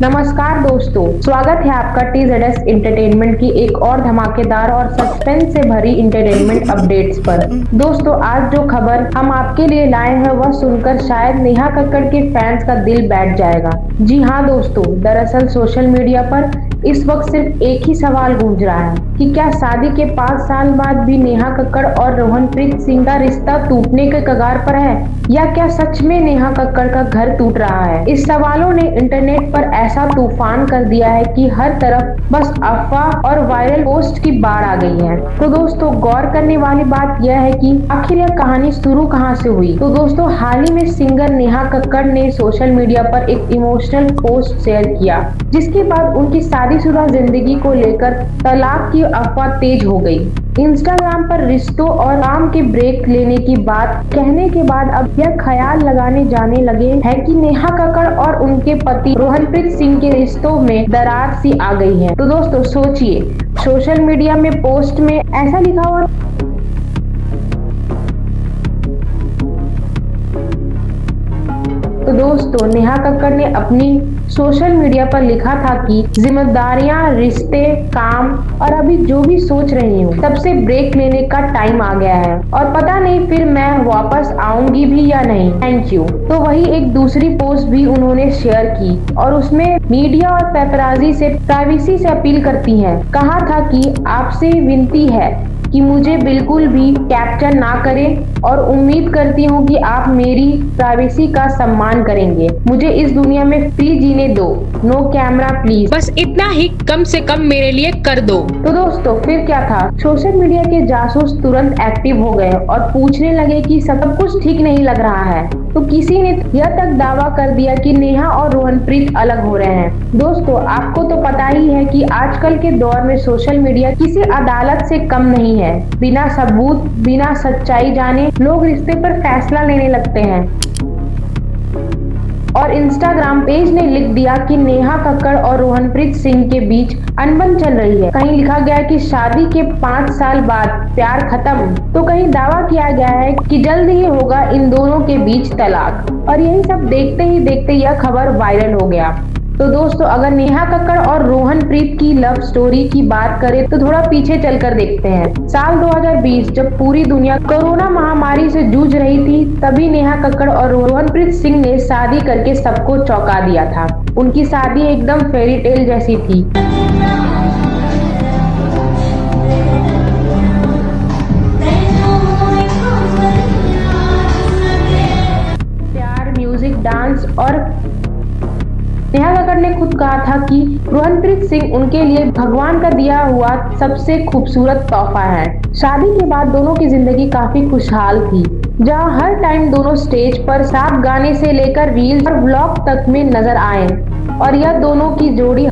नमस्कार दोस्तों, स्वागत है आपका TZS एंटरटेनमेंट की एक और धमाकेदार और सस्पेंस से भरी इंटरटेनमेंट अपडेट्स पर। दोस्तों, आज जो खबर हम आपके लिए लाए हैं वह सुनकर शायद नेहा कक्कड़ के फैंस का दिल बैठ जाएगा। जी हाँ दोस्तों, दरअसल सोशल मीडिया पर इस वक्त सिर्फ एक ही सवाल गूंज रहा है कि क्या शादी के 5 साल बाद भी नेहा कक्कड़ और रोहनप्रीत सिंह का रिश्ता टूटने के कगार पर है, या क्या सच में नेहा कक्कड़ का घर टूट रहा है। इस सवालों ने इंटरनेट पर ऐसा तूफान कर दिया है कि हर तरफ बस अफवाह और वायरल पोस्ट की बाढ़ आ गई है। तो दोस्तों, गौर करने वाली बात यह है कि आखिर यह कहानी शुरू कहां से हुई। तो दोस्तों, हाल ही में सिंगर नेहा कक्कड़ ने सोशल मीडिया पर एक इमोशनल पोस्ट शेयर किया, जिसके बाद उनकी शादीशुदा जिंदगी को लेकर तलाक की अफवाह तेज हो गई। इंस्टाग्राम पर रिश्तों और काम के ब्रेक लेने की बात कहने के बाद अब यह ख्याल लगाने जाने लगे हैं कि नेहा कक्कड़ और उनके पति रोहनप्रीत सिंह के रिश्तों में दरार सी आ गई है। तो दोस्तों सोचिए, सोशल मीडिया में पोस्ट में ऐसा लिखा हुआ। तो दोस्तों, नेहा कक्कड़ ने अपनी सोशल मीडिया पर लिखा था कि जिम्मेदारियां, रिश्ते, काम और अभी जो भी सोच रही हूँ तब से ब्रेक लेने का टाइम आ गया है और पता नहीं फिर मैं वापस आऊंगी भी या नहीं, थैंक यू। तो वही एक दूसरी पोस्ट भी उन्होंने शेयर की और उसमें मीडिया और पेपराजी से प्राइवेसी से अपील करती हैं। कहा था कि आपसे विनती है कि मुझे बिल्कुल भी कैप्चर ना करें और उम्मीद करती हूँ कि आप मेरी प्राइवेसी का सम्मान करेंगे। मुझे इस दुनिया में फ्री जीने दो, नो कैमरा प्लीज, बस इतना ही कम से कम मेरे लिए कर दो। तो दोस्तों, फिर क्या था, सोशल मीडिया के जासूस तुरंत एक्टिव हो गए और पूछने लगे कि सब कुछ ठीक नहीं लग रहा है। तो किसी ने यह तक दावा कर दिया कि नेहा और रोहनप्रीत अलग हो रहे हैं। दोस्तों, आपको तो पता ही है कि आजकल के दौर में सोशल मीडिया किसी अदालत से कम नहीं है। बिना सबूत, बिना सच्चाई जाने लोग रिश्ते पर फैसला लेने लगते हैं। और इंस्टाग्राम पेज ने लिख दिया कि नेहा कक्कड़ और रोहनप्रीत सिंह के बीच अनबन चल रही है। कहीं लिखा गया है कि शादी के 5 साल बाद प्यार खत्म, तो कहीं दावा किया गया है कि जल्द ही होगा इन दोनों के बीच तलाक। और यही सब देखते ही देखते यह खबर वायरल हो गया। तो दोस्तों, अगर नेहा कक्कड़ और रोहनप्रीत की लव स्टोरी की बात करें तो थोड़ा पीछे चलकर देखते हैं। साल 2020 जब पूरी दुनिया कोरोना महामारी से जूझ रही थी, तभी नेहा कक्कड़ और रोहनप्रीत सिंह ने शादी करके सबको चौंका दिया था। उनकी शादी एकदम फेरी टेल जैसी थी। प्यार, म्यूजिक, डांस और नेहा कक्कड़ ने खुद कहा था कि रोहनप्रीत सिंह उनके लिए भगवान का दिया हुआ सबसे खूबसूरत तोहफा है। शादी के बाद दोनों की जिंदगी काफी खुशहाल थी, जहां हर टाइम दोनों स्टेज पर साथ गाने से लेकर रील्स और व्लॉग तक में नजर आए और यह दोनों की जोड़ी।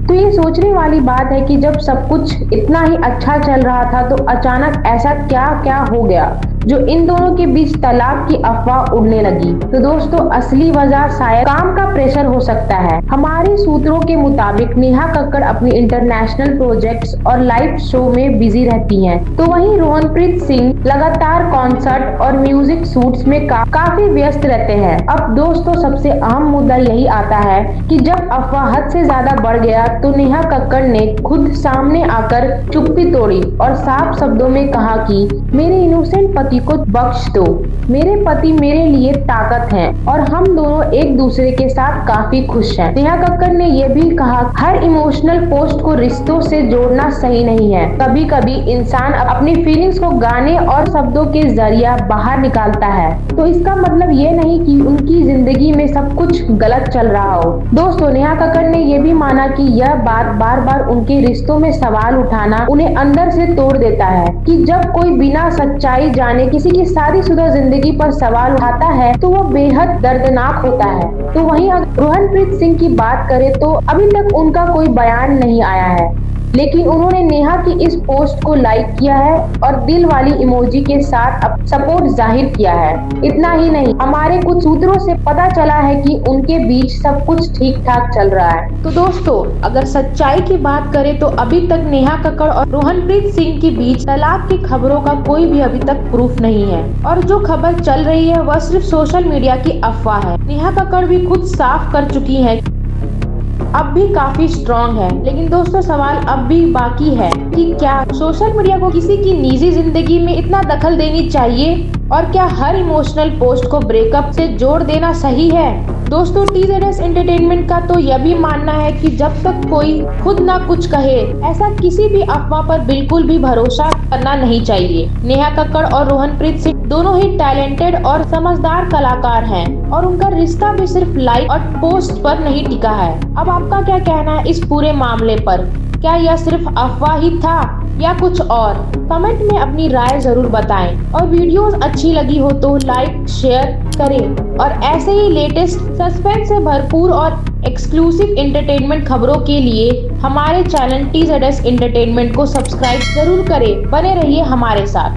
तो ये सोचने वाली बात है कि जब सब कुछ इतना ही अच्छा चल रहा था तो अचानक ऐसा क्या क्या हो गया जो इन दोनों के बीच तलाक की अफवाह उड़ने लगी। तो दोस्तों, असली वजह शायद काम का प्रेशर हो सकता है। हमारे सूत्रों के मुताबिक नेहा कक्कड़ अपनी इंटरनेशनल प्रोजेक्ट्स और लाइव शो में बिजी रहती हैं, तो वहीं रोहनप्रीत सिंह लगातार कॉन्सर्ट और म्यूजिक शूट्स में काफी व्यस्त रहते हैं। अब दोस्तों, सबसे अहम मुद्दा यही आता है कि जब अफवाह हद से ज्यादा बढ़ गया तो नेहा कक्कड़ ने खुद सामने आकर चुप्पी तोड़ी और साफ शब्दों में कहा कि मेरे इनोसेंट पति को बख्श दो, मेरे पति मेरे लिए ताकत हैं और हम दोनों एक दूसरे के साथ काफी खुश हैं। नेहा कक्कड़ ने यह भी कहा, हर इमोशनल पोस्ट को रिश्तों से जोड़ना सही नहीं है। कभी कभी इंसान अपनी फीलिंग्स को गाने और शब्दों के जरिए बाहर निकालता है, तो इसका मतलब ये नहीं कि उनकी जिंदगी में सब कुछ गलत चल रहा हो। दोस्तों, नेहा कक्कड़ ने यह भी माना कि यह बात बार बार उनके रिश्तों में सवाल उठाना उन्हें अंदर से तोड़ देता है, कि जब कोई बिना सच्चाई जाने किसी की शादीशुदा जिंदगी पर सवाल उठाता है तो वह बेहद दर्दनाक होता है। तो वहीं अगर रोहनप्रीत सिंह की बात करें तो अभी तक उनका कोई बयान नहीं आया है। लेकिन उन्होंने नेहा की इस पोस्ट को लाइक किया है और दिल वाली इमोजी के साथ सपोर्ट जाहिर किया है। इतना ही नहीं, हमारे कुछ सूत्रों से पता चला है कि उनके बीच सब कुछ ठीक ठाक चल रहा है। तो दोस्तों, अगर सच्चाई की बात करें तो अभी तक नेहा कक्कड़ और रोहनप्रीत सिंह के बीच तलाक की खबरों का कोई भी अभी तक प्रूफ नहीं है और जो खबर चल रही है वह सिर्फ सोशल मीडिया की अफवाह है। नेहा कक्कड़ भी खुद साफ कर चुकी है, अब भी काफी स्ट्रॉन्ग है। लेकिन दोस्तों, सवाल अब भी बाकी है कि क्या सोशल मीडिया को किसी की निजी जिंदगी में इतना दखल देनी चाहिए और क्या हर इमोशनल पोस्ट को ब्रेकअप से जोड़ देना सही है? दोस्तों, TZS एंटरटेनमेंट का तो यह भी मानना है कि जब तक कोई खुद ना कुछ कहे, ऐसा किसी भी अफवाह पर बिल्कुल भी भरोसा करना नहीं चाहिए। नेहा कक्कड़ और रोहनप्रीत सिंह दोनों ही टैलेंटेड और समझदार कलाकार हैं और उनका रिश्ता भी सिर्फ लाइक और पोस्ट पर नहीं टिका है। अब आपका क्या कहना है इस पूरे मामले पर? क्या यह सिर्फ अफवाह ही था या कुछ और? कमेंट में अपनी राय जरूर बताएं और वीडियोस अच्छी लगी हो तो लाइक शेयर करें और ऐसे ही लेटेस्ट सस्पेंस से भरपूर और एक्सक्लूसिव एंटरटेनमेंट खबरों के लिए हमारे चैनल TZS एंटरटेनमेंट को सब्सक्राइब जरूर करें। बने रहिए हमारे साथ।